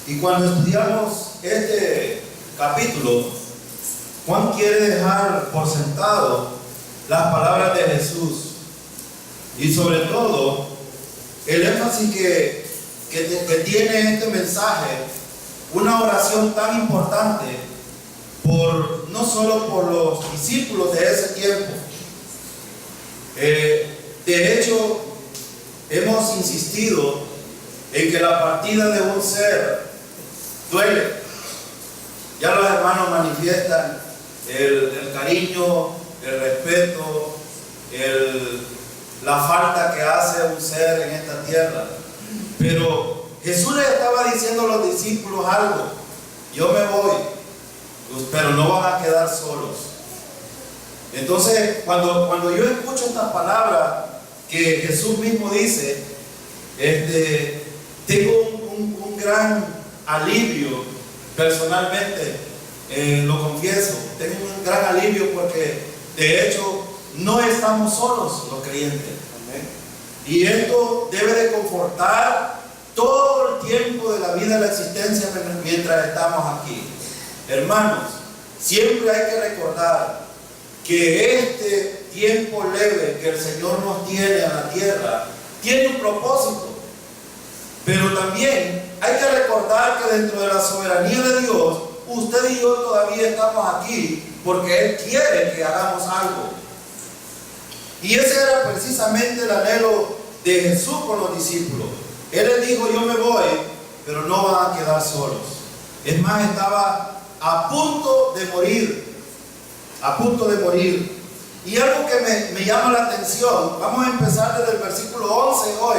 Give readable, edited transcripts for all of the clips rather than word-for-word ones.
Y cuando estudiamos este capítulo, Juan quiere dejar por sentado las palabras de Jesús y sobre todo el énfasis que tiene este mensaje, una oración tan importante no solo por los discípulos de ese tiempo. De hecho, hemos insistido en que la partida de un ser duele. Ya los hermanos manifiestan el cariño, el respeto, la falta que hace un ser en esta tierra. Pero Jesús les estaba diciendo a los discípulos algo: yo me voy, pero no van a quedar solos. Entonces, cuando yo escucho estas palabras que Jesús mismo dice, tengo un gran alivio personalmente, lo confieso. Tengo un gran alivio porque de hecho no estamos solos los creyentes. Amén. Y esto debe de confortar todo el tiempo de la vida y la existencia mientras estamos aquí. Hermanos, siempre hay que recordar que este tiempo leve que el Señor nos tiene a la tierra tiene un propósito. Pero también hay que recordar que dentro de la soberanía de Dios, usted y yo todavía estamos aquí porque Él quiere que hagamos algo. Y ese era precisamente el anhelo de Jesús con los discípulos. Él les dijo: yo me voy, pero no van a quedar solos. Es más, estaba a punto de morir. A punto de morir. Y algo que me llama la atención, vamos a empezar desde el versículo 11 hoy,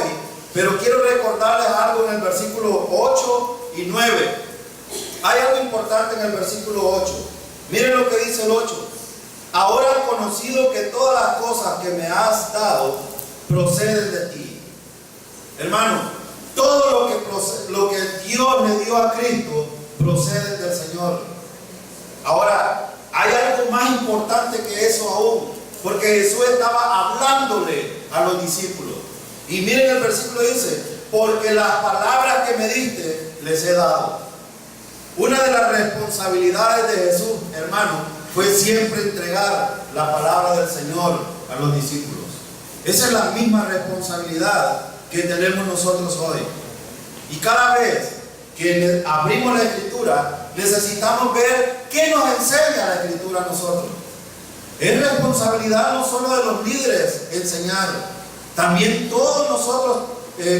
pero quiero recordarles algo en el versículo 8 y 9. Hay algo importante en el versículo 8. Miren lo que dice el 8. Ahora he conocido que todas las cosas que me has dado proceden de ti. Hermano, todo lo que Dios le dio a Cristo procede del Señor. Ahora, hay algo más importante que eso aún, porque Jesús estaba hablándole a los discípulos. Y miren el versículo dice: porque las palabras que me diste les he dado. Una de las responsabilidades de Jesús, hermano, fue siempre entregar la palabra del Señor a los discípulos. Esa es la misma responsabilidad que tenemos nosotros hoy. Y cada vez que abrimos la Escritura, necesitamos ver qué nos enseña la Escritura a nosotros. Es responsabilidad no solo de los líderes enseñar, también todos nosotros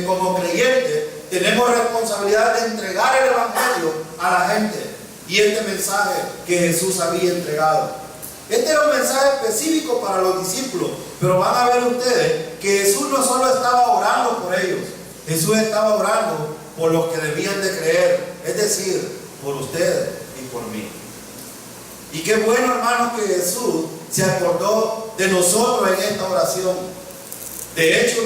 como creyentes tenemos responsabilidad de entregar el Evangelio a la gente y este mensaje que Jesús había entregado. Este era un mensaje específico para los discípulos, pero van a ver ustedes que Jesús no solo estaba orando por ellos, Jesús estaba orando por los que debían de creer, es decir, por ustedes y por mí. Y qué bueno, hermanos, que Jesús se acordó de nosotros en esta oración. De hecho,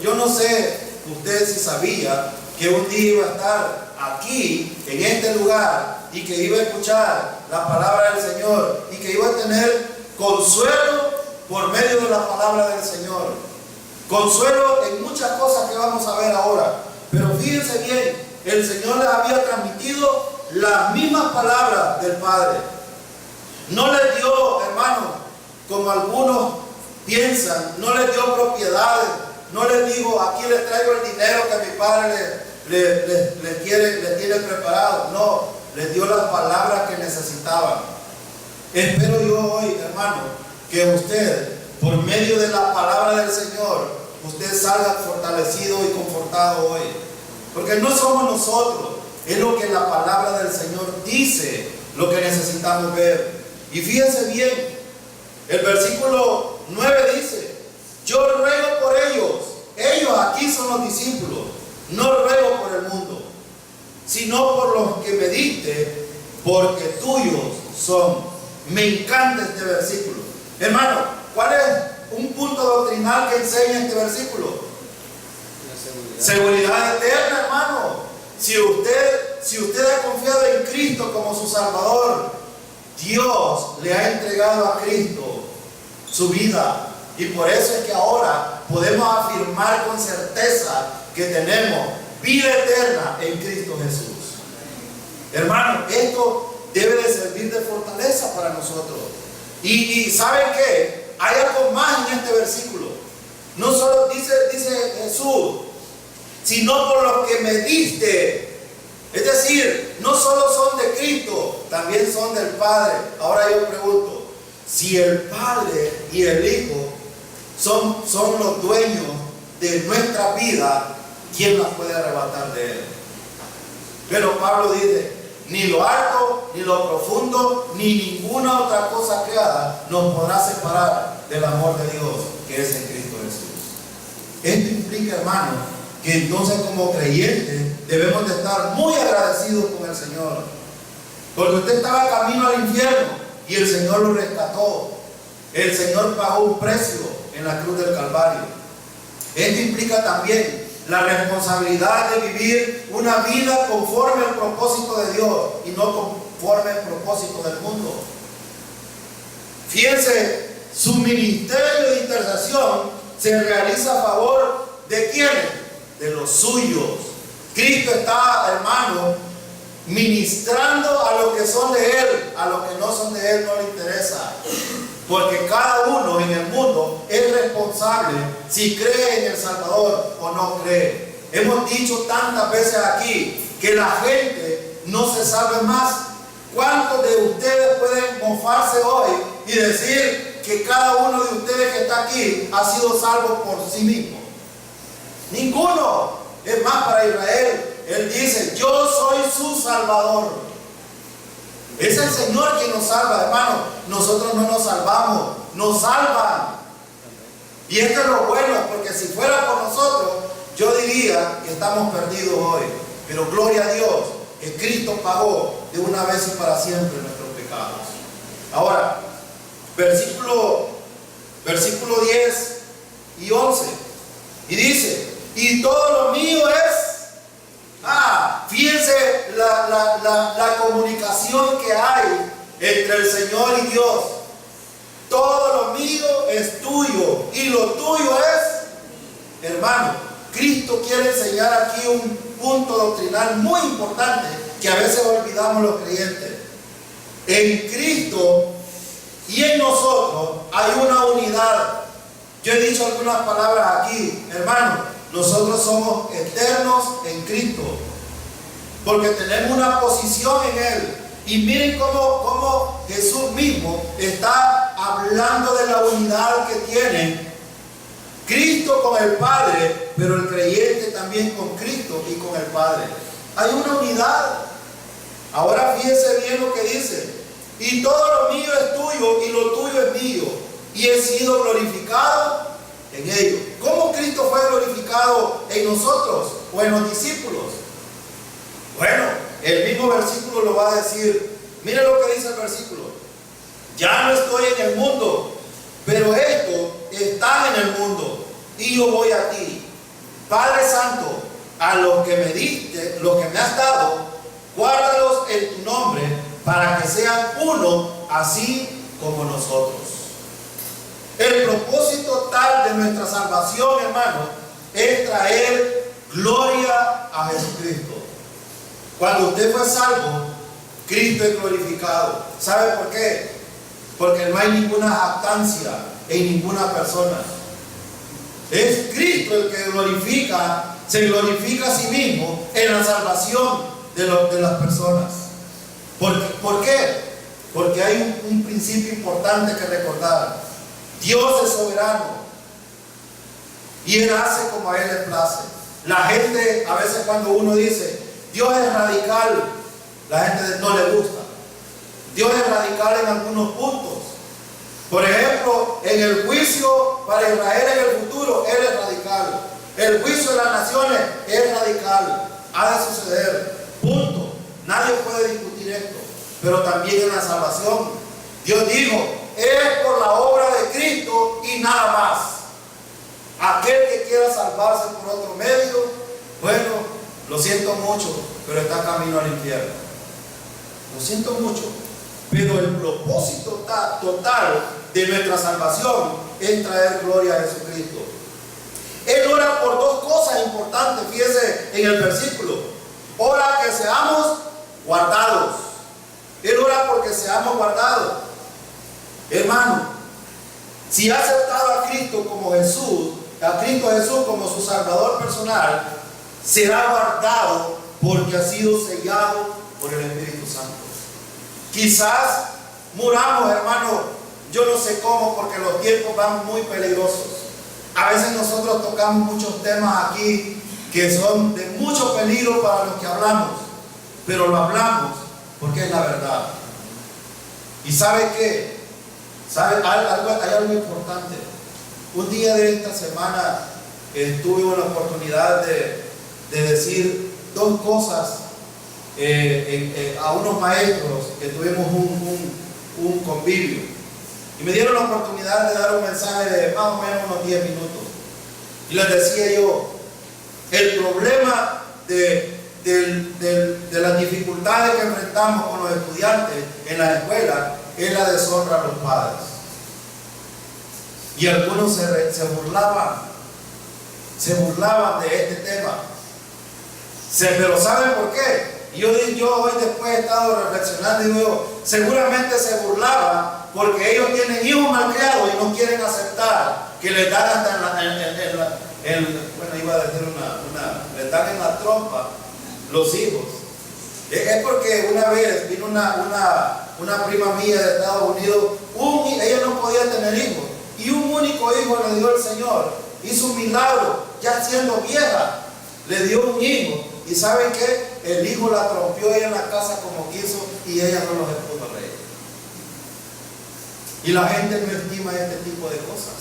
yo no sé usted si sabía que un día iba a estar aquí, en este lugar, y que iba a escuchar la palabra del Señor, y que iba a tener consuelo por medio de la palabra del Señor. Consuelo en muchas cosas que vamos a ver ahora. Pero fíjense bien, el Señor les había transmitido las mismas palabras del Padre. No les dio, hermanos, como algunos piensan, no les dio propiedades, no les dijo: aquí les traigo el dinero que mi Padre les tiene preparado. No, les dio las palabras que necesitaban. Espero yo hoy, hermano, que usted, por medio de la palabra del Señor, usted salga fortalecido y confortado hoy. Porque no somos nosotros, es lo que la palabra del Señor dice, lo que necesitamos ver. Y fíjense bien, el versículo 9 dice: yo ruego por ellos. Ellos aquí son los discípulos. No ruego por el mundo, sino por los que me diste, porque tuyos son. Me encanta este versículo. Hermano, ¿cuál es un punto doctrinal que enseña este versículo? La seguridad eterna, hermano. Si usted ha confiado en Cristo como su Salvador, Dios le ha entregado a Cristo su vida. Y por eso es que ahora podemos afirmar con certeza que tenemos vida eterna en Cristo Jesús. Hermano, esto debe de servir de fortaleza para nosotros. Y ¿saben qué? Hay algo más en este versículo. No solo dice Jesús, sino por lo que me diste. Es decir, no solo son de Cristo, también son del Padre. Ahora yo pregunto, si el Padre y el Hijo son los dueños de nuestra vida, ¿quién las puede arrebatar de Él? Pero Pablo dice, ni lo alto, ni lo profundo, ni ninguna otra cosa creada nos podrá separar del amor de Dios que es en Cristo Jesús. Esto implica, hermano, que entonces como creyentes debemos de estar muy agradecidos con el Señor, porque usted estaba camino al infierno y el Señor lo rescató. El Señor pagó un precio en la cruz del Calvario. Esto implica también la responsabilidad de vivir una vida conforme al propósito de Dios y no conforme al propósito del mundo. Fíjense, su ministerio de intercesión se realiza a favor de ¿quiénes? De los suyos. Cristo está, hermano, ministrando a los que son de Él. A los que no son de Él no le interesa, porque cada uno en el mundo es responsable si cree en el Salvador o no cree. Hemos dicho tantas veces aquí que la gente no se salve más. ¿Cuántos de ustedes pueden mofarse hoy y decir que cada uno de ustedes que está aquí ha sido salvo por sí mismo? Ninguno. Es más, para Israel, Él dice, yo soy su Salvador. Es el Señor quien nos salva, hermano. Nosotros no nos salvamos, nos salvan. Y esto es lo bueno, porque si fuera por nosotros, yo diría que estamos perdidos hoy. Pero gloria a Dios, que Cristo pagó de una vez y para siempre nuestros pecados. Ahora, versículo 10 y 11. Y dice, y todo lo mío es... fíjense la comunicación que hay entre el Señor y Dios. Todo lo mío es tuyo y lo tuyo es, hermano. Cristo quiere enseñar aquí un punto doctrinal muy importante que a veces olvidamos los creyentes. En Cristo y en nosotros hay una unidad. Yo he dicho algunas palabras aquí, hermano. Nosotros somos eternos en Cristo, porque tenemos una posición en Él. Y miren cómo Jesús mismo está hablando de la unidad que tiene Cristo con el Padre, pero el creyente también con Cristo y con el Padre. Hay una unidad. Ahora fíjense bien lo que dice. Y todo lo mío es tuyo y lo tuyo es mío. Y he sido glorificado en ellos. ¿Cómo Cristo fue glorificado en nosotros o en los discípulos? Bueno, el mismo versículo lo va a decir. Miren lo que dice el versículo. Ya no estoy en el mundo, pero esto está en el mundo y yo voy a ti. Padre Santo, a los que me diste, los que me has dado, guárdalos en tu nombre para que sean uno, así como nosotros. El propósito tal de nuestra salvación, hermano, es traer gloria a Jesucristo. Cuando usted fue salvo, Cristo es glorificado. ¿Sabe por qué? Porque no hay ninguna jactancia en ninguna persona. Es Cristo el que glorifica, se glorifica a sí mismo en la salvación de las personas. ¿Por qué? Porque hay un principio importante que recordar. Dios es soberano y Él hace como a Él le place. La gente, a veces cuando uno dice Dios es radical, la gente no le gusta. Dios es radical en algunos puntos. Por ejemplo, en el juicio para Israel en el futuro, Él es radical. El juicio de las naciones es radical. Ha de suceder. Punto. Nadie puede discutir esto. Pero también en la salvación, Dios dijo, es por la obra de Cristo y nada más. Aquel que quiera salvarse por otro medio, bueno, lo siento mucho, pero está camino al infierno. Lo siento mucho, pero el propósito total de nuestra salvación es traer gloria a Jesucristo. Él ora por dos cosas importantes, fíjese en el versículo. Ora que seamos guardados. Él ora porque seamos guardados. Hermano, si ha aceptado a Cristo como Jesús, a Cristo Jesús como su Salvador personal, será guardado porque ha sido sellado por el Espíritu Santo. Quizás muramos, hermano, yo no sé cómo, porque los tiempos van muy peligrosos. A veces nosotros tocamos muchos temas aquí que son de mucho peligro para los que hablamos, pero lo hablamos porque es la verdad. ¿Y sabe qué? Hay algo importante. Un día de esta semana tuve una oportunidad de decir dos cosas a unos maestros que tuvimos un convivio. Y me dieron la oportunidad de dar un mensaje de más o menos unos 10 minutos. Y les decía yo, el problema de las dificultades que enfrentamos con los estudiantes en la escuela es la deshonra a los padres. Y algunos se burlaban de este tema. Pero ¿saben por qué? Yo hoy después he estado reflexionando y digo, seguramente se burlaban porque ellos tienen hijos malcriados y no quieren aceptar que les dan hasta les dan en la trompa los hijos. Es porque una vez vino una prima mía de Estados Unidos, ella no podía tener hijos y un único hijo le dio el Señor, hizo un milagro, ya siendo vieja, le dio un hijo. ¿Y saben qué? El hijo la trompió ella en la casa como quiso y ella no los pudo reír. Y la gente no estima este tipo de cosas.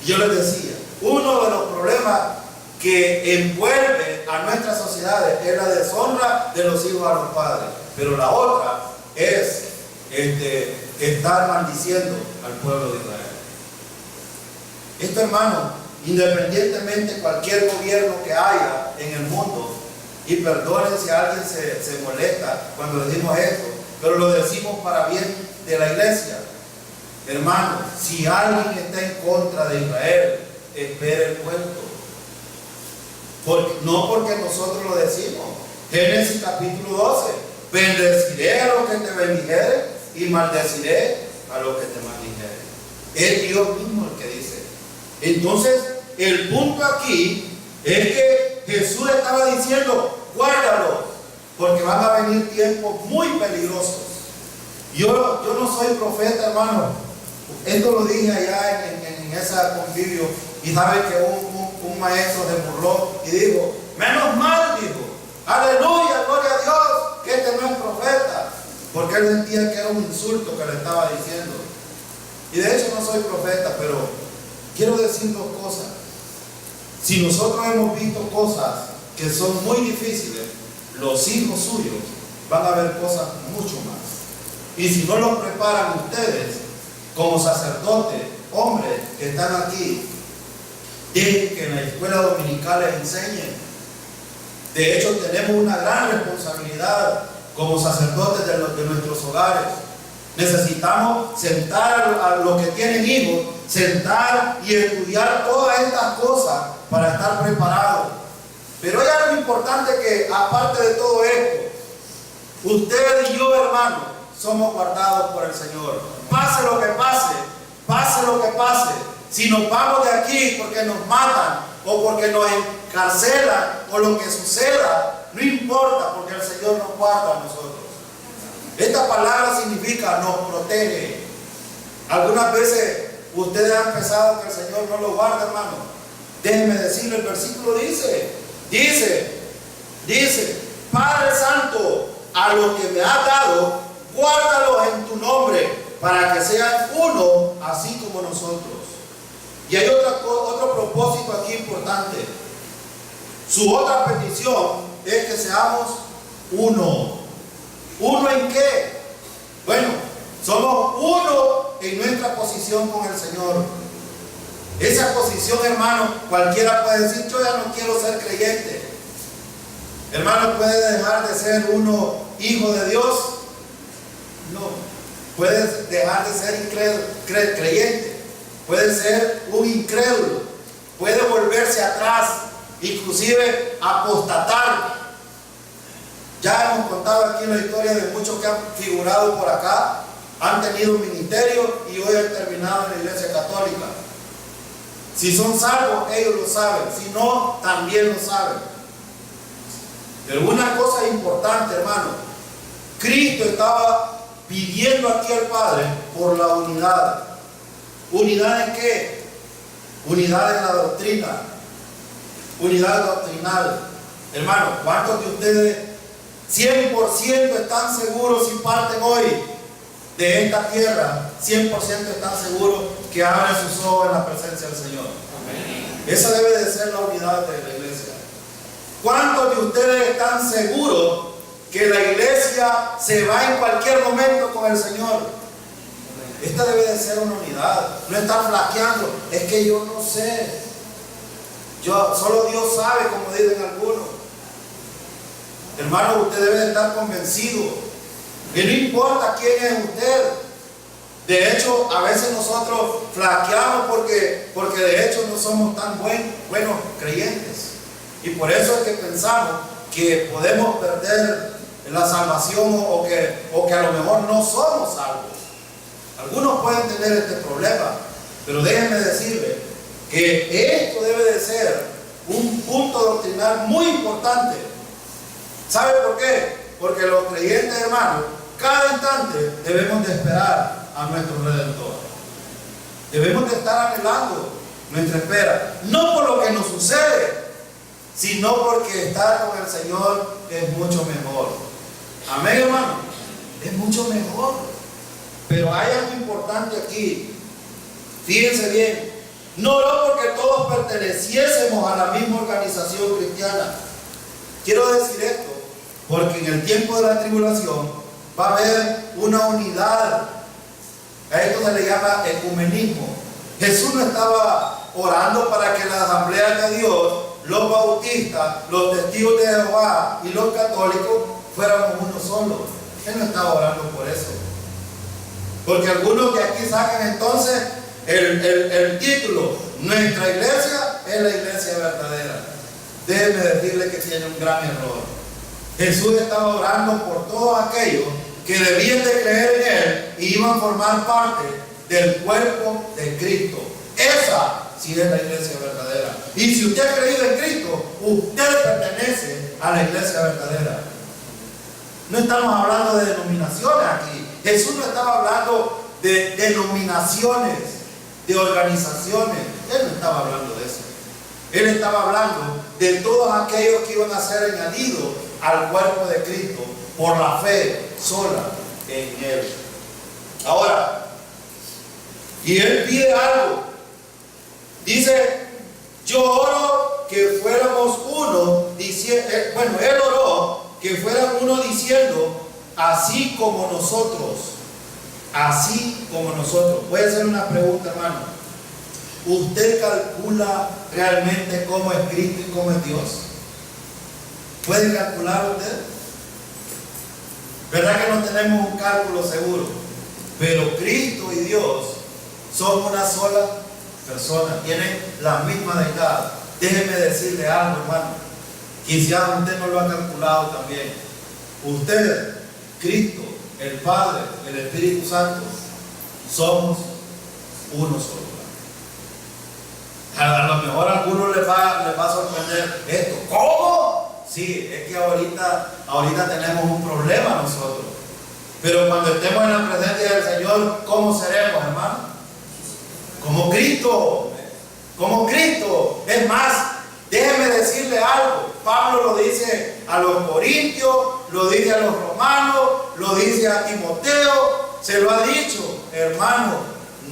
Y yo les decía, uno de los problemas que envuelve a nuestras sociedades es la deshonra de los hijos a los padres. Pero la otra es estar maldiciendo al pueblo de Israel. Esto, hermano, independientemente de cualquier gobierno que haya en el mundo, y perdonen si alguien se molesta cuando decimos esto, pero lo decimos para bien de la iglesia. Hermano, si alguien está en contra de Israel, espere el cuento. No porque nosotros lo decimos. Génesis capítulo 12: bendeciré a los que te bendijeren y maldeciré a los que te maldijeren. Es Dios mismo el que dice. Entonces, el punto aquí es que Jesús estaba diciendo, guárdalos, porque van a venir tiempos muy peligrosos. Yo no soy profeta, hermano. Esto lo dije allá en ese convivio, y sabe que un maestro se burló y dijo, menos mal, dijo, aleluya, gloria a Dios, que este no es profeta, porque él sentía que era un insulto que le estaba diciendo. Y de hecho no soy profeta, pero quiero decir dos cosas. Si nosotros hemos visto cosas que son muy difíciles, los hijos suyos van a ver cosas mucho más. Y si no los preparan ustedes, como sacerdotes, hombres que están aquí, dejen que en la escuela dominical les enseñen. De hecho, tenemos una gran responsabilidad como sacerdotes de nuestros hogares. Necesitamos sentar a los que tienen hijos, sentar y estudiar todas estas cosas para estar preparados. Pero hay algo importante que, aparte de todo esto, usted y yo, hermano, somos guardados por el Señor. Pase lo que pase, pase lo que pase. Si nos vamos de aquí porque nos matan o porque nos encarcelan o lo que suceda, no importa, porque el Señor nos guarda a nosotros. Esta palabra significa nos protege. Algunas veces ustedes han pensado que el Señor no lo guarda, hermano. Déjenme decirle, el versículo dice, Padre Santo, a los que me has dado, guárdalos en tu nombre, para que sean uno, así como nosotros. Y hay otro propósito aquí importante. Su otra petición es que seamos uno. ¿Uno en qué? Bueno, somos uno en nuestra posición con el Señor. Esa posición, hermano, cualquiera puede decir, yo ya no quiero ser creyente. Hermano, ¿puede dejar de ser uno hijo de Dios? No. Puede dejar de ser creyente. Puede ser un incrédulo. Puede volverse atrás, inclusive apostatar. Ya hemos contado aquí la historia de muchos que han figurado por acá, han tenido ministerio y hoy han terminado en la iglesia católica. Si son salvos, ellos lo saben. Si no, también lo saben. Pero una cosa importante, hermano, Cristo estaba pidiendo aquí al Padre por la unidad. ¿Unidad en qué? Unidad en la doctrina. Unidad doctrinal. Hermano, ¿cuántos de ustedes 100% están seguros si parten hoy de esta tierra? 100% están seguros que abren sus ojos en la presencia del Señor. Amén. Esa debe de ser la unidad de la iglesia. ¿Cuántos de ustedes están seguros que la iglesia se va en cualquier momento con el Señor? Esta debe de ser una unidad. No estar flaqueando. Es que yo no sé. Solo Dios sabe, como dicen algunos. Hermano, usted debe de estar convencido que no importa quién es usted. De hecho, a veces nosotros flaqueamos porque de hecho no somos tan buenos creyentes. Y por eso es que pensamos que podemos perder la salvación o que a lo mejor no somos salvos. Algunos pueden tener este problema, pero déjenme decirle que esto debe de ser un punto doctrinal muy importante. ¿Sabe por qué? Porque los creyentes, hermanos, cada instante debemos de esperar a nuestro Redentor. Debemos de estar anhelando nuestra espera, no por lo que nos sucede, sino porque estar con el Señor es mucho mejor. Amén, hermano. Es mucho mejor. Pero hay algo importante aquí. Fíjense bien. No porque todos perteneciésemos a la misma organización cristiana. Quiero decir esto, porque en el tiempo de la tribulación va a haber una unidad. A esto se le llama ecumenismo. Jesús no estaba orando para que la asamblea de Dios, los bautistas, los testigos de Jehová y los católicos fuéramos uno solo. Él no estaba orando por eso. Porque algunos de aquí sacan entonces el título: nuestra iglesia es la iglesia verdadera. Déjenme decirle que tiene un gran error. Jesús estaba orando por todos aquellos que debían de creer en Él y iban a formar parte del cuerpo de Cristo. Esa sí es la iglesia verdadera. Y si usted ha creído en Cristo, usted pertenece a la iglesia verdadera. No estamos hablando de denominaciones aquí. Jesús no estaba hablando de denominaciones, de organizaciones. Él no estaba hablando de eso. Él estaba hablando de todos aquellos que iban a ser añadidos al cuerpo de Cristo por la fe sola en Él. Ahora, y Él pide algo. Dice: yo oro que fuéramos uno, Él oró que fueran uno diciendo: así como nosotros. Así como nosotros. Voy a hacer una pregunta, hermano. ¿Usted calcula realmente cómo es Cristo y cómo es Dios? ¿Puede calcular usted? ¿Verdad que no tenemos un cálculo seguro? Pero Cristo y Dios son una sola persona, tienen la misma deidad. Déjeme decirle algo, hermano. Quizás usted no lo ha calculado también. Usted, Cristo, el Padre, el Espíritu Santo, somos uno solo. A lo mejor a algunos les va a sorprender esto. ¿Cómo? Sí, es que ahorita tenemos un problema nosotros. Pero cuando estemos en la presencia del Señor, ¿cómo seremos, hermano? Como Cristo. Como Cristo. Es más, déjeme decirle algo. Pablo lo dice a los corintios, lo dice a los romanos, lo dice a Timoteo. Se lo ha dicho, hermano.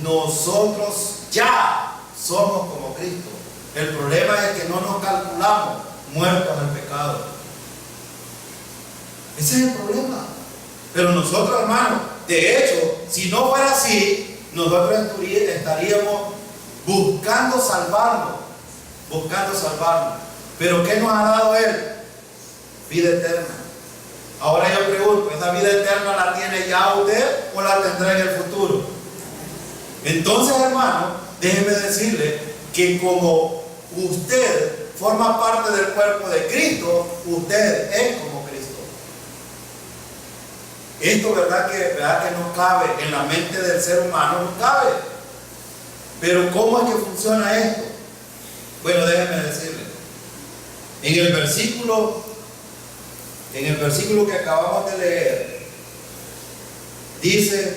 Nosotros ya somos como Cristo. El problema es que no nos calculamos muertos en pecado. Ese es el problema. Pero nosotros, hermanos, de hecho, si no fuera así, nosotros estaríamos buscando salvarnos. Buscando salvarnos. Pero ¿qué nos ha dado Él? Vida eterna. Ahora yo pregunto, ¿esa vida eterna la tiene ya usted o la tendrá en el futuro? Entonces, hermano, déjeme decirle que como usted forma parte del cuerpo de Cristo, usted es como Cristo. Esto, ¿verdad que no cabe en la mente del ser humano? No cabe. Pero ¿cómo es que funciona esto? Bueno, déjenme decirles. En el versículo que acabamos de leer, dice: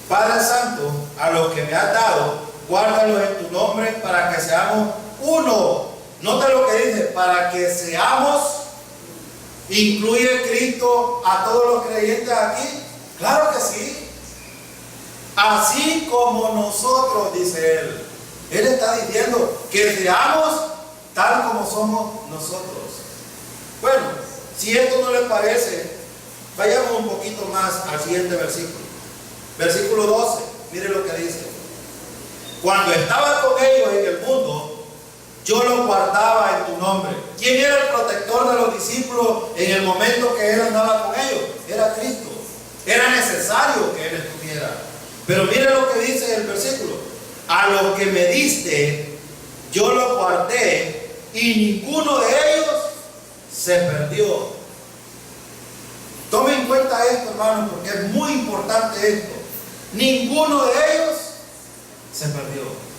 Padre Santo, a los que me has dado, guárdalos en tu nombre para que seamos uno. Nota lo que dice: para que seamos. ¿Incluye Cristo a todos los creyentes aquí? Claro que sí. Así como nosotros, dice Él. Él está diciendo que seamos tal como somos nosotros. Bueno, si esto no les parece, vayamos un poquito más al siguiente versículo. Versículo 12, mire lo que dice: Cuando estaba con ellos en el mundo, yo los guardaba en tu nombre. ¿Quién era el protector de los discípulos en el momento que Él andaba con ellos? Era Cristo. Era necesario que Él estuviera. Pero mire lo que dice el versículo: a los que me diste, yo los guardé, y ninguno de ellos se perdió. Tomen en cuenta esto, hermanos, porque es muy importante esto. Ninguno de ellos se perdió.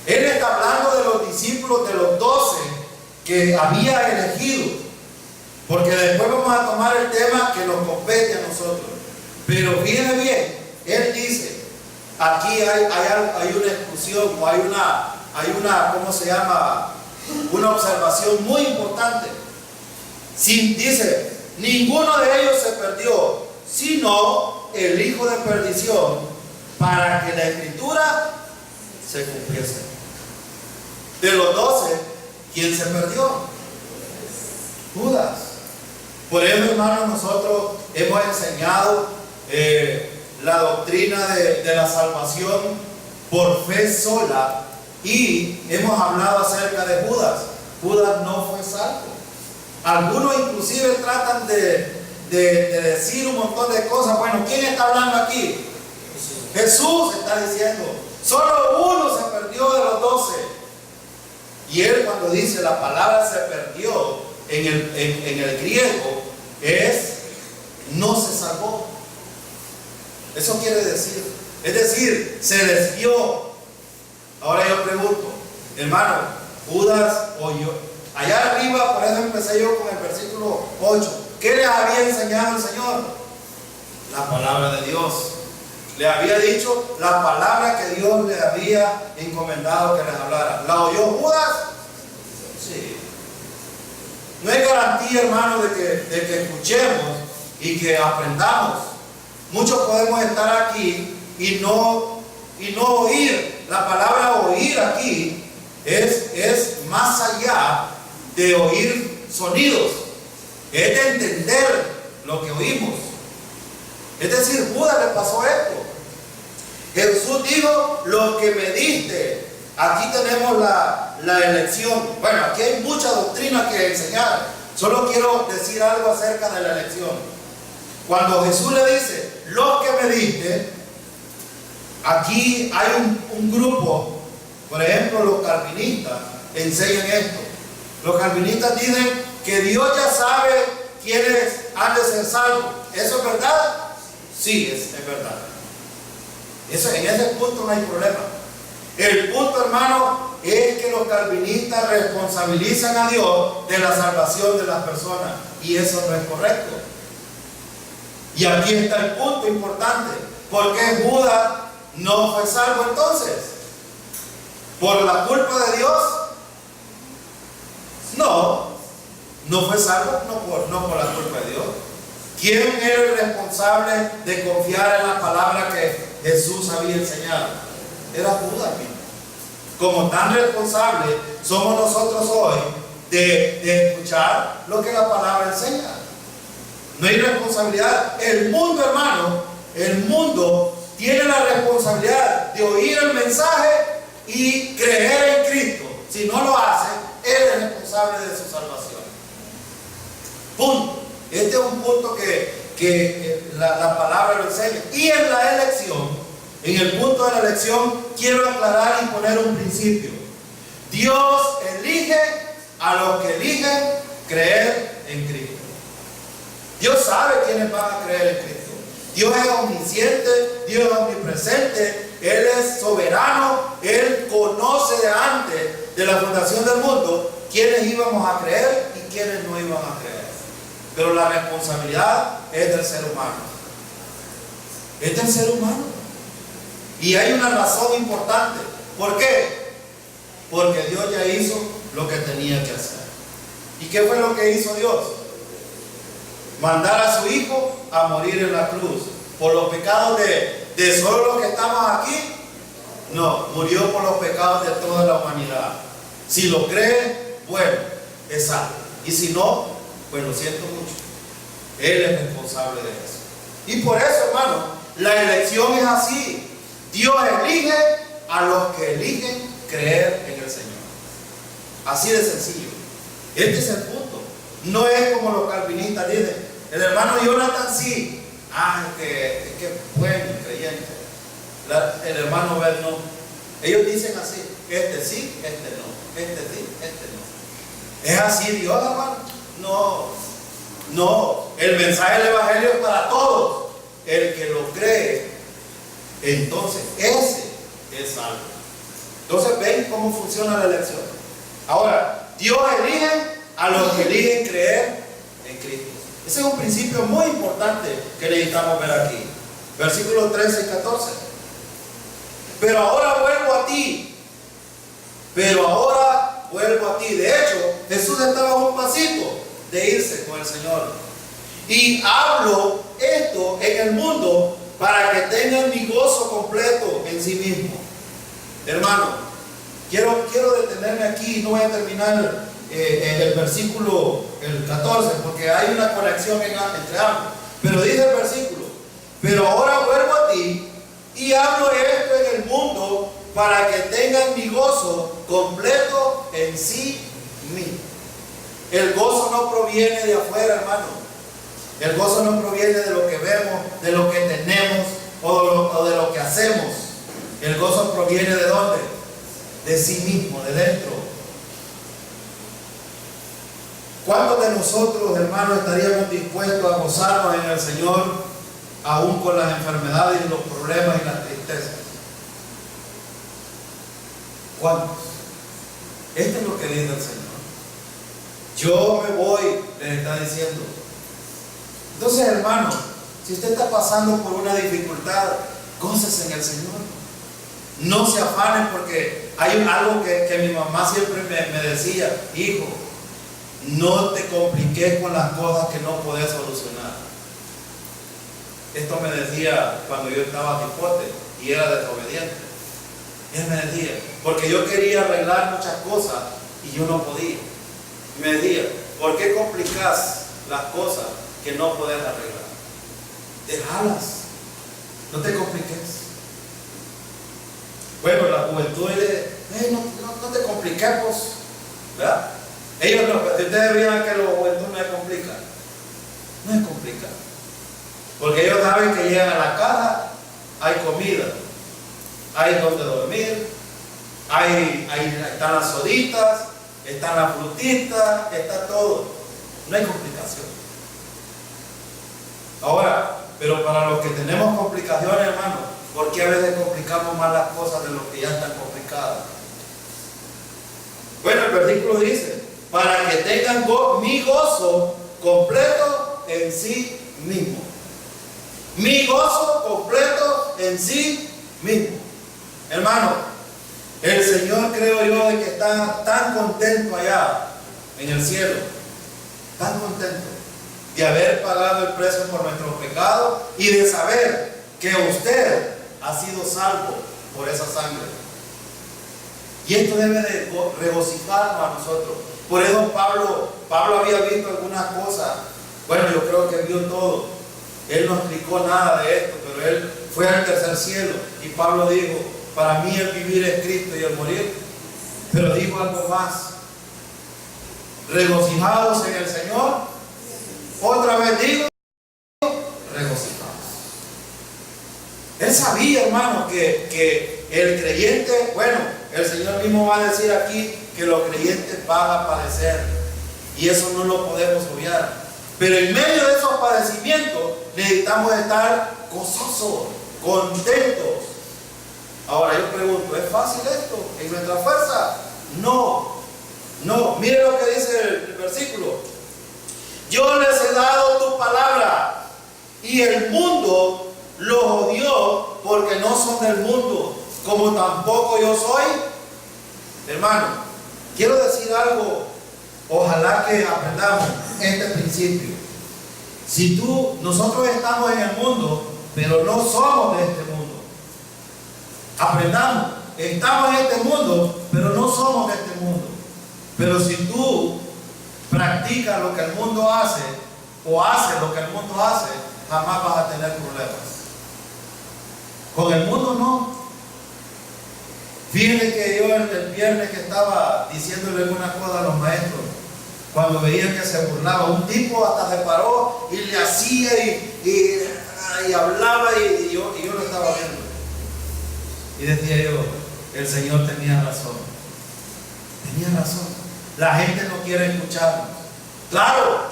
Él está hablando de los discípulos, de los 12 que había elegido, porque después vamos a tomar el tema que nos compete a nosotros. Pero fíjense bien, Él dice, aquí hay una exclusión, o hay una, ¿cómo se llama? Una observación muy importante. Dice: ninguno de ellos se perdió, sino el hijo de perdición, para que la escritura se cumpliese. De los 12, ¿quién se perdió? Judas. Por eso, hermanos, nosotros hemos enseñado la doctrina de la salvación por fe sola, y hemos hablado acerca de Judas. Judas no fue salvo. Algunos inclusive tratan de decir un montón de cosas. Bueno, ¿quién está hablando aquí? Jesús está diciendo: solo uno se perdió de los 12. Y Él, cuando dice la palabra se perdió, en el griego es no se salvó. Eso quiere decir, es decir, se desvió. Ahora yo pregunto, hermano, Judas oyó. Allá arriba, por eso empecé yo con el versículo 8. ¿Qué les había enseñado el Señor? La palabra de Dios. Le había dicho la palabra que Dios le había encomendado que les hablara. ¿La oyó Judas? Sí. No hay garantía, hermano, de que escuchemos y que aprendamos. Muchos podemos estar aquí y no oír. La palabra oír aquí es más allá de oír sonidos. Es de entender lo que oímos. Es decir, Judas le pasó esto. Jesús dijo: los que me diste. Aquí tenemos la elección. Bueno, aquí hay mucha doctrina que enseñar. Solo quiero decir algo acerca de la elección. Cuando Jesús le dice: los que me diste, aquí hay un grupo. Por ejemplo, los calvinistas enseñan esto. Los calvinistas dicen que Dios ya sabe quiénes han de ser salvos. ¿Eso es verdad? Sí, es verdad. En ese punto no hay problema. El punto, hermano, es que los calvinistas responsabilizan a Dios de la salvación de las personas, y eso no es correcto. Y aquí está el punto importante. ¿Por qué Judas no fue salvo entonces? ¿Por la culpa de Dios? No fue salvo no por la culpa de Dios. ¿Quién era el responsable de confiar en la palabra que Jesús había enseñado? Era Judas mismo. Como tan responsable somos nosotros hoy de escuchar lo que la palabra enseña. No hay responsabilidad. El mundo, hermano, el mundo tiene la responsabilidad de oír el mensaje y creer en Cristo. Si no lo hace, Él es responsable de su salvación. Punto. Este es un punto que la palabra lo enseña. Y en la elección, en el punto de la elección, quiero aclarar y poner un principio. Dios elige a los que eligen creer en Cristo. Dios sabe quiénes van a creer en Cristo. Dios es omnisciente, Dios es omnipresente, Él es soberano, Él conoce de antes de la fundación del mundo quiénes íbamos a creer y quiénes no iban a creer. Pero la responsabilidad es del ser humano. Es del ser humano. Y hay una razón importante. ¿Por qué? Porque Dios ya hizo lo que tenía que hacer. ¿Y qué fue lo que hizo Dios? Mandar a su Hijo a morir en la cruz. ¿Por los pecados de solo los que estamos aquí? No, murió por los pecados de toda la humanidad. Si lo cree, bueno, es salvo. Y si no, pues lo siento mucho. Él es responsable de eso. Y por eso, hermano, la elección es así. Dios elige a los que eligen creer en el Señor. Así de sencillo. Este es el punto. No es como los calvinistas dicen. El hermano Jonathan sí. Es que bueno, creyente. El hermano Bel no. Ellos dicen así. Este sí, este no. Este sí, este no. ¿Es así Dios, hermano? No. El mensaje del Evangelio es para todos. El que lo cree, entonces ese es salvo. Entonces ven cómo funciona la elección. Ahora, Dios elige a los que eligen creer en Cristo. Ese es un principio muy importante que necesitamos ver aquí. Versículos 13 y 14. Pero ahora vuelvo a ti. De hecho, Jesús estaba a un pasito de irse con el Señor. Y hablo esto en el mundo para que tengan mi gozo completo en sí mismo. Hermano, quiero detenerme aquí. No voy a terminar el versículo el 14 porque hay una conexión entre ambos. Pero dice el versículo: pero ahora vuelvo a ti y hablo esto en el mundo para que tengan mi gozo completo en sí mismo. El gozo no proviene de afuera, hermano. El gozo no proviene de lo que vemos, de lo que tenemos o de lo que hacemos. El gozo proviene ¿de dónde? De sí mismo, de dentro. ¿Cuántos de nosotros, hermanos, estaríamos dispuestos a gozarnos en el Señor aún con las enfermedades y los problemas y las tristezas? ¿Cuántos? Esto es lo que dice el Señor. Yo me voy, les está diciendo. Entonces, hermano, si usted está pasando por una dificultad, gócese en el Señor. No se afanen, porque hay algo que mi mamá siempre me decía: hijo, no te compliques con las cosas que no puedes solucionar. Esto me decía cuando yo estaba hipote y era desobediente. Él me decía, porque yo quería arreglar muchas cosas y yo no podía. Y me decía: ¿por qué complicas las cosas que no puedes arreglar? Déjalas, no te compliques. Bueno, la juventud no te compliquemos, ¿verdad? Ellos no, ustedes vean que la juventud no es complicada. No es complicada. Porque ellos saben que llegan a la casa, hay comida, hay donde dormir, están las soditas, están las frutitas, está todo. No hay complicación. Ahora, pero para los que tenemos complicaciones, hermano, ¿por qué a veces complicamos más las cosas de lo que ya están complicadas? Bueno, el versículo dice: para que tengan mi gozo completo en sí mismo. Mi gozo completo en sí mismo. Hermano, el Señor, creo yo, de que está tan contento allá en el cielo, tan contento de haber pagado el precio por nuestros pecados y de saber que usted ha sido salvo por esa sangre. Y esto debe de regocijarnos a nosotros. Por eso Pablo había visto algunas cosas. Bueno, yo creo que vio todo. Él no explicó nada de esto, pero él fue al tercer cielo. Y Pablo dijo: para mí el vivir es Cristo y el morir. Pero dijo algo más: regocijados en el Señor. Otra vez digo, regocijados. Él sabía, hermano, que el creyente, bueno, el Señor mismo va a decir aquí que los creyentes van a padecer. Y eso no lo podemos obviar. Pero en medio de esos padecimientos, necesitamos estar gozosos, contentos. Ahora yo pregunto, ¿es fácil esto en nuestra fuerza? No, no. Mire lo que dice el versículo. Yo les he dado tu palabra y el mundo los odió porque no son del mundo, como tampoco yo soy. Hermano, quiero decir algo. Ojalá que aprendamos este principio. Si nosotros estamos en el mundo, pero no somos de este mundo. Aprendamos, estamos en este mundo, pero no somos de este mundo. Pero si tú practicas lo que el mundo hace, o haces lo que el mundo hace, jamás vas a tener problemas. Con el mundo no. Fíjense que yo el viernes que estaba diciéndole algunas cosas a los maestros, cuando veía que se burlaba, un tipo hasta se paró y le hacía y hablaba y yo lo estaba viendo. Y decía yo, el Señor tenía razón. Tenía razón. La gente no quiere escucharnos. Claro,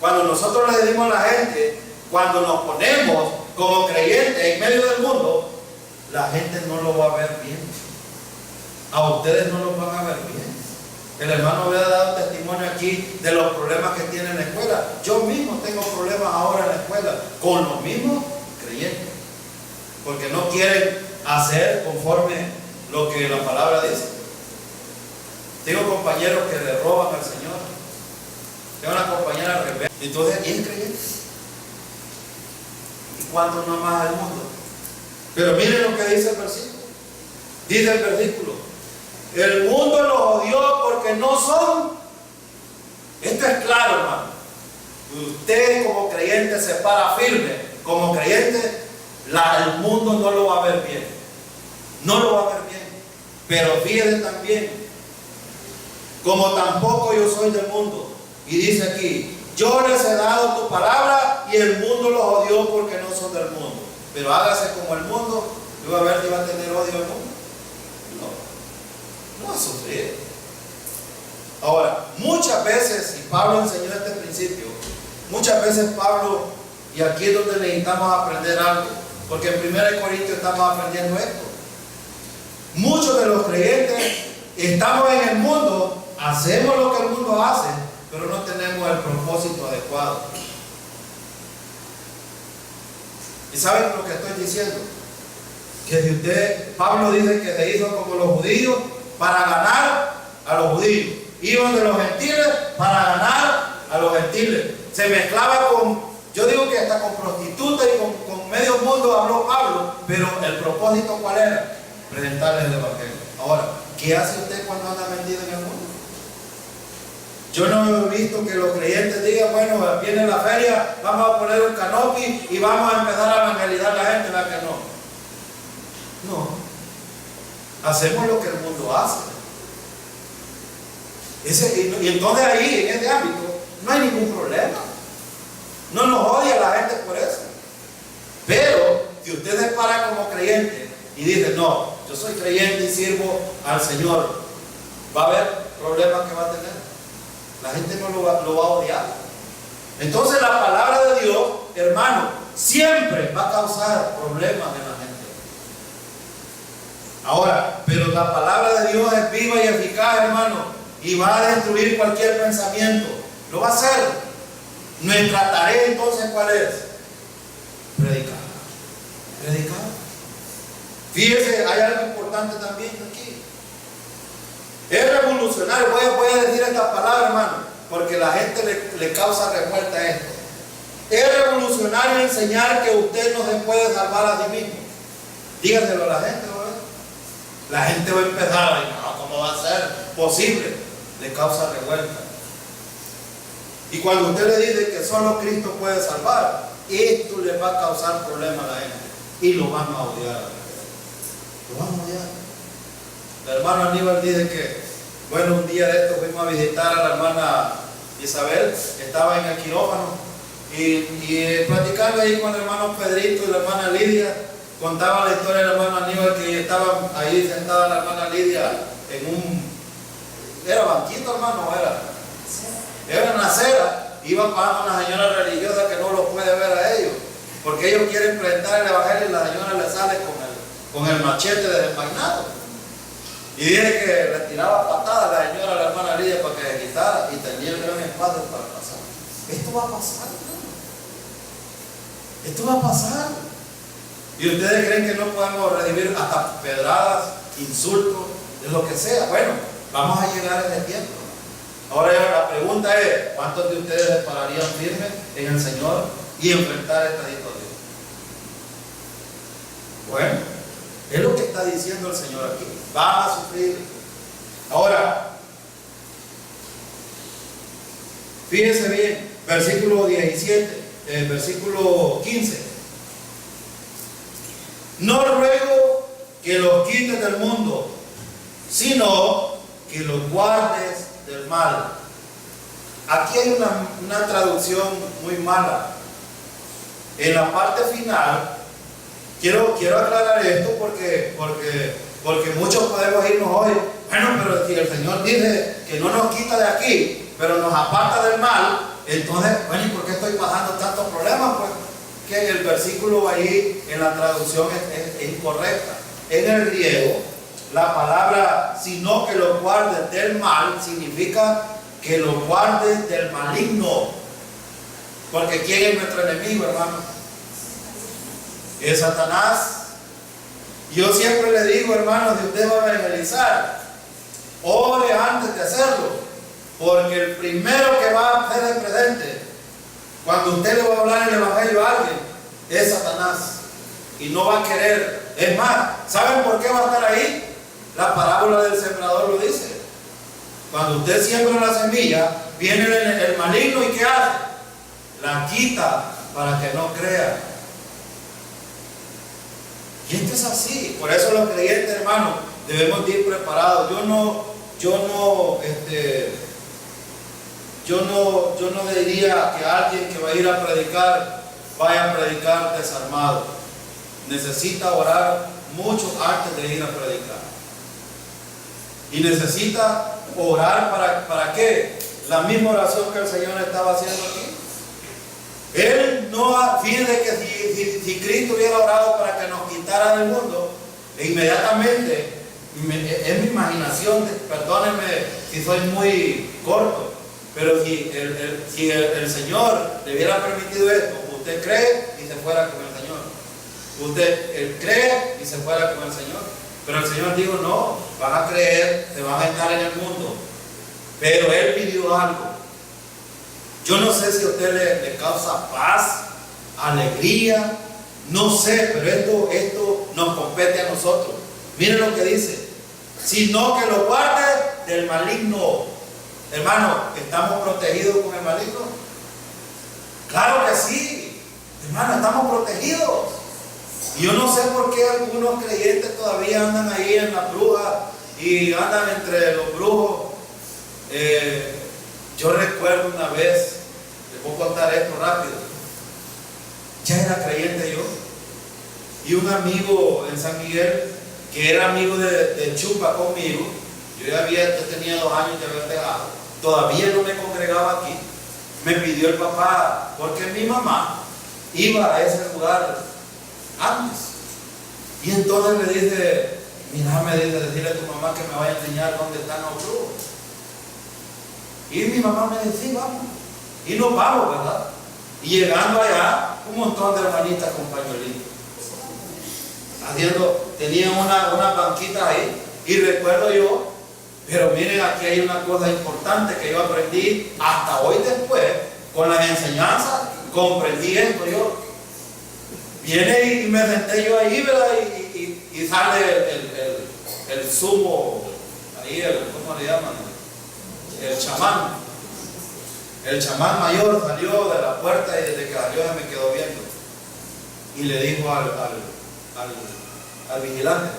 cuando nosotros le decimos a la gente, cuando nos ponemos como creyentes en medio del mundo, la gente no lo va a ver bien. A ustedes no lo van a ver bien. El hermano había dado testimonio aquí de los problemas que tiene en la escuela. Yo mismo tengo problemas ahora en la escuela con los mismos creyentes, porque no quieren hacer conforme lo que la palabra dice. Tengo compañeros que le roban al Señor. Tengo una compañera rebelde. Entonces, ¿y es creyente? ¿Y cuánto no más al mundo? Pero miren lo que dice el versículo. Dice el versículo: el mundo los odió porque no son. Esto es claro, hermano. Usted como creyente se para firme. Como creyente, el mundo no lo va a ver bien. No lo va a ver bien. Pero fíjense también, como tampoco yo soy del mundo. Y dice aquí: yo les he dado tu palabra y el mundo los odió porque no son del mundo. Pero hágase como el mundo. Yo voy a ver si va a tener odio el mundo. No va a sufrir. Ahora, muchas veces, y Pablo enseñó este principio, muchas veces Pablo, y aquí es donde necesitamos aprender algo, porque en 1 Corintios estamos aprendiendo esto. Muchos de los creyentes estamos en el mundo, hacemos lo que el mundo hace, pero no tenemos el propósito adecuado. ¿Y saben lo que estoy diciendo? Que si Pablo dice que se hizo como los judíos para ganar a los judíos, iban de los gentiles para ganar a los gentiles. Se mezclaba yo digo que hasta con prostitutas y con medio mundo habló Pablo, pero el propósito ¿cuál era? Presentarles el evangelio. Ahora, ¿qué hace usted cuando anda metido en el mundo? Yo no he visto que los creyentes digan, bueno, viene la feria, vamos a poner un canopy y vamos a empezar a evangelizar a la gente, ¿verdad que no? No. Hacemos lo que el mundo hace. Y entonces ahí, en este ámbito, no hay ningún problema. No nos odia la gente por eso. Pero, si usted se para como creyente y dice, no, yo soy creyente y sirvo al Señor, va a haber problemas que va a tener. La gente no lo va a odiar. Entonces la palabra de Dios, hermano, siempre va a causar problemas en la gente. Ahora, pero la palabra de Dios es viva y eficaz, hermano, y va a destruir cualquier pensamiento. Lo va a hacer. Nuestra tarea entonces, ¿cuál es? Predicar. Predicar. Fíjese, hay algo importante también aquí. Es revolucionario. Voy a decir esta palabra, hermano, porque la gente le causa revuelta a esto. Es revolucionario enseñar que usted no se puede salvar a sí mismo. Dígaselo a la gente, ¿no? La gente va a empezar a decir, no, ¿cómo va a ser posible? Le causa revuelta. Y cuando usted le dice que solo Cristo puede salvar, esto le va a causar problemas a la gente. Y lo van a odiar. Lo van a odiar. El hermano Aníbal dice que, bueno, un día de esto fuimos a visitar a la hermana Isabel, estaba en el quirófano, y platicando ahí con el hermano Pedrito y la hermana Lidia, contaba la historia del hermano Aníbal que estaba ahí sentada la hermana Lidia en era banquito, hermano, era en la acera, iba pasando una señora religiosa que no los puede ver a ellos, porque ellos quieren presentar el evangelio y la señora le sale con el machete desenvainado. Y dice que le tiraba patadas a la señora, a la hermana Lidia, para que se quitara y tenía el gran espacio para pasar. Esto va a pasar, hermano. Esto va a pasar. Y ustedes creen que no podemos recibir hasta pedradas, insultos, de lo que sea. Bueno, vamos a llegar a ese tiempo. Ahora la pregunta es, ¿cuántos de ustedes se pararían firmes en el Señor y enfrentar esta situación? Bueno, es lo que está diciendo el Señor aquí. Van a sufrir. Ahora, fíjense bien, versículo 17, versículo 15. No ruego que los quites del mundo, sino que los guardes del mal. Aquí hay una traducción muy mala. En la parte final, quiero aclarar esto porque muchos podemos irnos hoy. Bueno, pero si el Señor dice que no nos quita de aquí, pero nos aparta del mal, entonces, bueno, ¿y por qué estoy pasando tantos problemas? Pues que el versículo ahí en la traducción es incorrecta. En el griego, la palabra sino que los guardes del mal significa que los guardes del maligno. Porque ¿quién es nuestro enemigo, hermano? Es Satanás. Yo siempre le digo, hermano, si usted va a evangelizar, ore antes de hacerlo, porque el primero que va a hacer el presente cuando usted le va a hablar el evangelio a alguien es Satanás, y no va a querer. Es más, ¿saben por qué va a estar ahí? La parábola del sembrador lo dice. Cuando usted siembra la semilla, viene el maligno y ¿qué hace? La quita para que no crea. Y esto es así. Por eso los creyentes, hermanos, debemos ir preparados. Yo no diría que alguien que va a ir a predicar vaya a predicar desarmado. Necesita orar mucho antes de ir a predicar. Y necesita orar ¿para qué? La misma oración que el Señor estaba haciendo aquí. Él no, fíjense que si Cristo hubiera orado para que nos quitara del mundo, inmediatamente, es mi imaginación, perdónenme si soy muy corto, pero si el Señor le hubiera permitido esto, usted cree y se fuera con el Señor. Él cree y se fuera con el Señor. Pero el Señor dijo, no, van a creer, se van a estar en el mundo. Pero Él pidió algo. Yo no sé si a usted le causa paz, alegría, no sé, pero esto nos compete a nosotros. Miren lo que dice, sino que lo guarde del maligno. Hermano, ¿estamos protegidos con el maligno? Claro que sí, hermano, estamos protegidos. Y yo no sé por qué algunos creyentes todavía andan ahí en la bruja y andan entre los brujos. Yo recuerdo una vez, les voy a contar esto rápido. Ya era creyente yo. Y un amigo en San Miguel, que era amigo de Chupa conmigo, yo tenía 2 años de haber dejado, todavía no me congregaba aquí. Me pidió el papá, porque mi mamá iba a ese lugar antes. Y entonces me dice, mira, decirle a tu mamá que me vaya a enseñar dónde están los brujos. Y mi mamá me dice, sí, vamos. Y nos vamos, ¿verdad? Y llegando allá, un montón de hermanitas con pañuelitos. Tenían una banquita ahí. Y recuerdo yo, pero miren, aquí hay una cosa importante que yo aprendí hasta hoy después, con las enseñanzas, comprendí esto yo. Viene y me senté yo ahí, ¿verdad? Y sale el sumo, ahí, ¿cómo le llaman? El chamán. El chamán mayor salió de la puerta y desde que salió se me quedó viendo. Y le dijo al vigilante,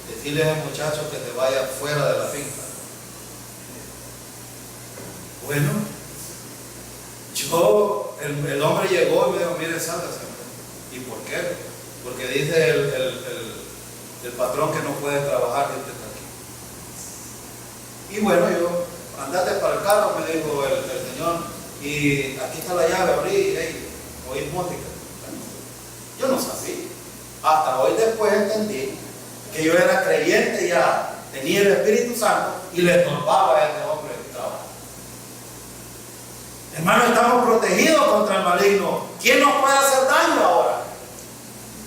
decirle a ese muchacho que se vaya fuera de la finca. Bueno, el hombre llegó y me dijo, mire, sálgase. ¿Y por qué? Porque dice el patrón que no puede trabajar desde aquí. Y bueno, yo, andate para el carro, me dijo el señor, y aquí está la llave, abrí, hey, oí música. años así. Hasta hoy después entendí que yo era creyente ya, tenía el Espíritu Santo y le estorbaba a este hombre el trabajo. Hermano, estamos protegidos contra el maligno. ¿Quién nos puede hacer daño ahora?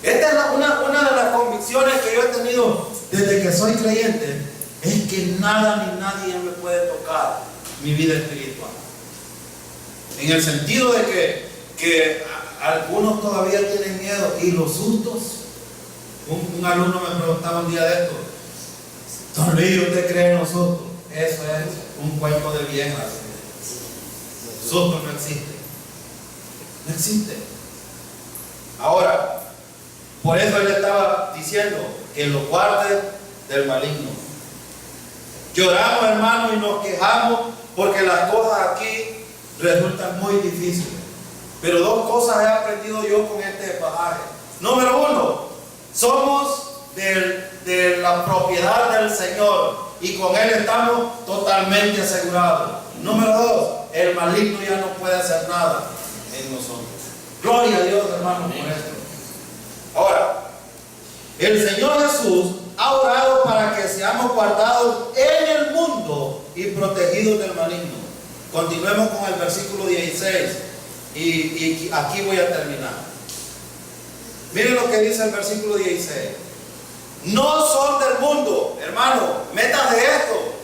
Esta es una de las convicciones que yo he tenido desde que soy creyente, es que nada ni nadie me puede tocar mi vida espiritual. En el sentido de que algunos todavía tienen miedo y los sustos. Un alumno me preguntaba un día de esto: don Luis, ¿usted cree en los sustos? Eso es un cuento de viejas. Susto no existe. No existe. Ahora, por eso él estaba diciendo que lo guarde del maligno. Lloramos, hermanos, y nos quejamos porque las cosas aquí resultan muy difíciles. Pero dos cosas he aprendido yo con este pasaje. Número uno, somos de la propiedad del Señor y con Él estamos totalmente asegurados. Número dos, el maligno ya no puede hacer nada en nosotros. Gloria a Dios, hermanos, por esto. Ahora, el Señor Jesús ha orado para que seamos guardados en el mundo y protegidos del maligno. Continuemos con el versículo 16 y aquí voy a terminar. Miren lo que dice el versículo 16. No son del mundo, hermano, métase esto,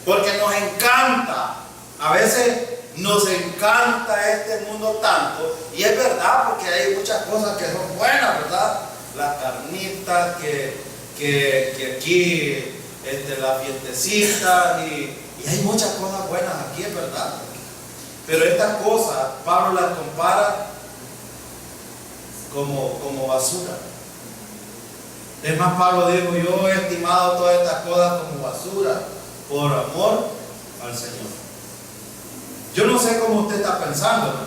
porque nos encanta. A veces nos encanta este mundo tanto, y es verdad, porque hay muchas cosas que son buenas, ¿verdad? Las carnitas, que aquí, la fiestecita, y hay muchas cosas buenas aquí, es verdad. Pero estas cosas, Pablo las compara como basura. Es más, Pablo dijo: yo he estimado todas estas cosas como basura por amor al Señor. Yo no sé cómo usted está pensando, ¿no?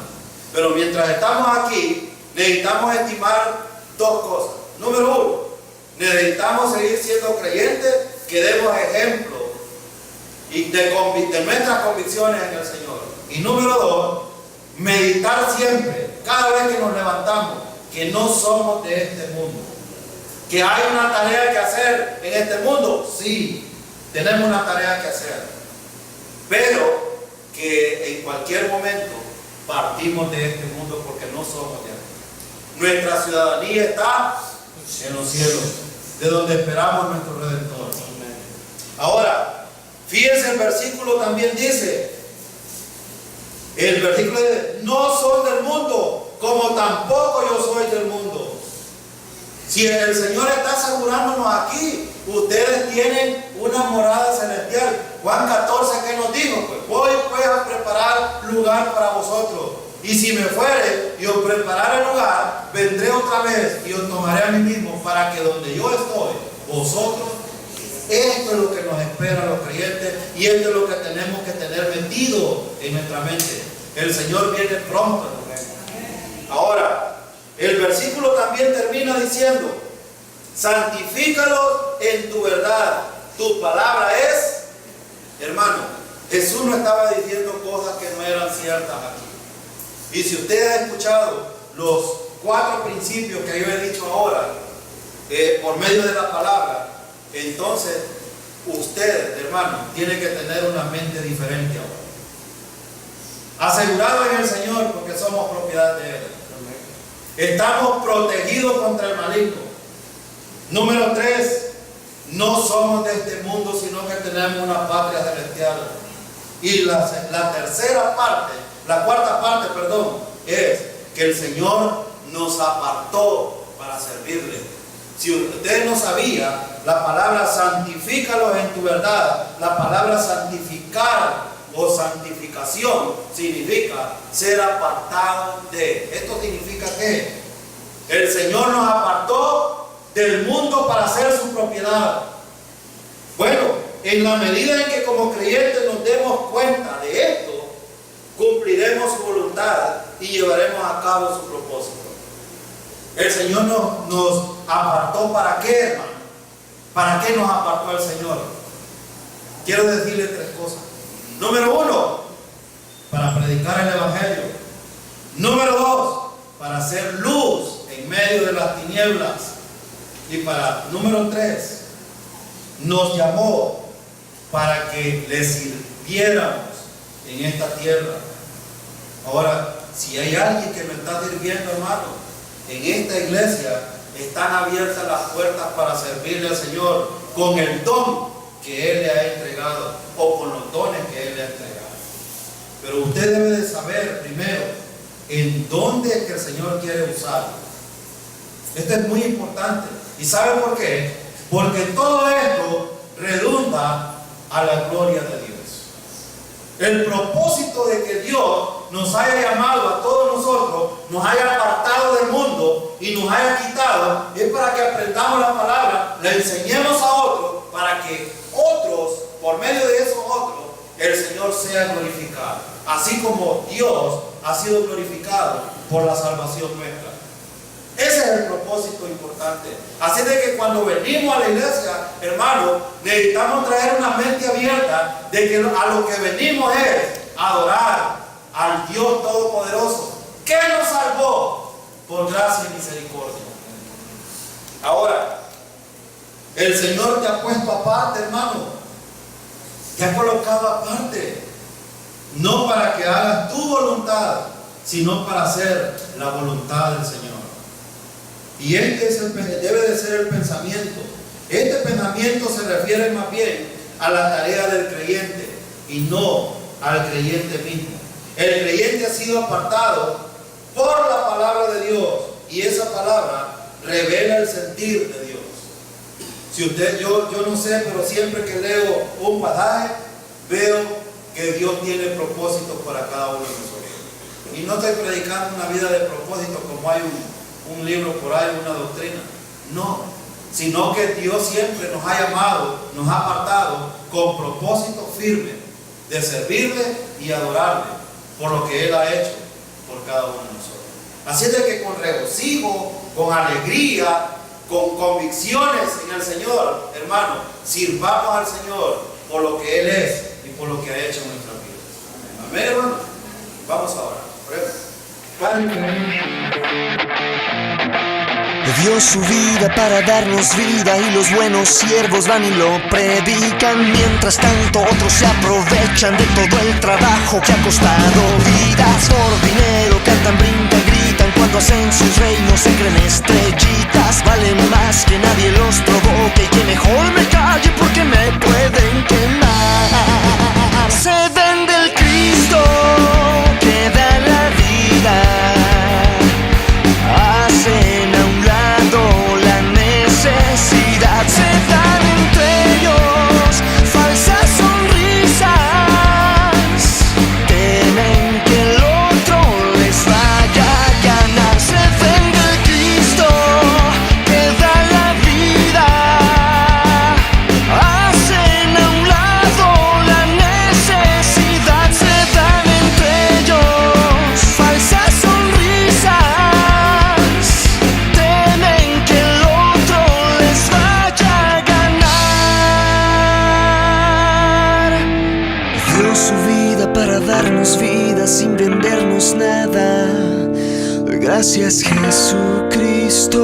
Pero mientras estamos aquí, necesitamos estimar dos cosas. Número uno, necesitamos seguir siendo creyentes, que demos ejemplo de nuestras convicciones en el Señor. Y número dos, meditar siempre, cada vez que nos levantamos, que no somos de este mundo. Que hay una tarea que hacer en este mundo, sí, tenemos una tarea que hacer, pero que en cualquier momento partimos de este mundo porque no somos de aquí. Nuestra ciudadanía está en los cielos, de donde esperamos nuestro Redentor. Ahora, fíjense, el versículo también dice, el versículo dice: no son del mundo, como tampoco yo soy del mundo. Si el Señor está asegurándonos aquí, ustedes tienen una morada celestial. Juan 14, ¿qué nos dijo? Pues voy pues a preparar lugar para vosotros. Y si me fuere y os preparare lugar, vendré otra vez y os tomaré a mí mismo, para que donde yo estoy, vosotros. Esto es lo que nos espera a los creyentes, y esto es lo que tenemos que tener metido en nuestra mente. El Señor viene pronto. Ahora, el versículo también termina diciendo: santifícalos en tu verdad, tu palabra es. Hermano, Jesús no estaba diciendo cosas que no eran ciertas aquí. Y si usted ha escuchado los 4 principios que yo he dicho ahora, por medio de la palabra, entonces usted, hermano, tiene que tener una mente diferente ahora. Asegurado en el Señor, porque somos propiedad de Él. Estamos protegidos contra el maligno. Número 3, no somos de este mundo, sino que tenemos una patria celestial. Y la cuarta parte, es que el Señor nos apartó para servirle. Si usted no sabía, la palabra santifícalos en tu verdad, la palabra santificar o santificación significa ser apartado de. Esto significa que el Señor nos apartó del mundo para ser su propiedad. Bueno, en la medida en que como creyentes nos demos cuenta de esto, cumpliremos su voluntad y llevaremos a cabo su propósito. El Señor nos apartó, ¿para qué, hermano? ¿Para qué nos apartó el Señor? Quiero decirle 3 cosas. Número 1, para predicar el Evangelio. Número 2, para hacer luz en en medio de las tinieblas. Y número 3, nos llamó para que le sirviéramos en esta tierra. Ahora, si hay alguien que me está sirviendo, hermano, en esta iglesia están abiertas las puertas para servirle al Señor con el don que Él le ha entregado o con los dones que Él le ha entregado. Pero usted debe de saber primero en dónde es que el Señor quiere usarlo. Esto es muy importante. ¿Y sabe por qué? Porque todo esto redunda a la gloria de Dios. El propósito de que Dios nos haya llamado a todos nosotros, nos haya apartado del mundo y nos haya quitado, es para que aprendamos la palabra, la enseñemos a otros, para que otros, por medio de esos otros, el Señor sea glorificado. Así como Dios ha sido glorificado por la salvación nuestra. Ese es el propósito importante. Así de que cuando venimos a la iglesia, hermano, necesitamos traer una mente abierta de que a lo que venimos es adorar al Dios Todopoderoso, que nos salvó por gracia y misericordia. Ahora, el Señor te ha puesto aparte, hermano. Te ha colocado aparte. No para que hagas tu voluntad, sino para hacer la voluntad del Señor. Y debe de ser el pensamiento. Este pensamiento se refiere más bien a la tarea del creyente y no al creyente mismo. El creyente ha sido apartado por la palabra de Dios y esa palabra revela el sentir de Dios. Si yo no sé, pero siempre que leo un pasaje veo que Dios tiene propósitos para cada uno de nosotros. Y no estoy predicando una vida de propósito como hay un libro por ahí, una doctrina. No, sino que Dios siempre nos ha llamado, nos ha apartado con propósito firme de servirle y adorarle por lo que Él ha hecho por cada uno de nosotros. Así es de que con regocijo, con alegría, con convicciones en el Señor, hermano, sirvamos al Señor por lo que Él es y por lo que ha hecho en nuestra vida. Amén, hermano. Vamos ahora. Dio su vida para darnos vida y los buenos siervos van y lo predican. Mientras tanto otros se aprovechan de todo el trabajo que ha costado vidas. Por dinero cantan, brincan, gritan, cuando hacen sus reinos se creen estrellitas. Valen más que nadie los provoque y que mejor me calle porque me pueden quemar. Se vende el Cristo que da la vida. Hacen a un lado la necesidad, se dan entre ellos falsas sonrisas, temen que el otro les vaya a ganar. Se vende el Cristo que da la vida, hacen a un lado la necesidad, se dan entre ellos falsas sonrisas. Su vida para darnos vida sin vendernos nada. Gracias, Jesucristo.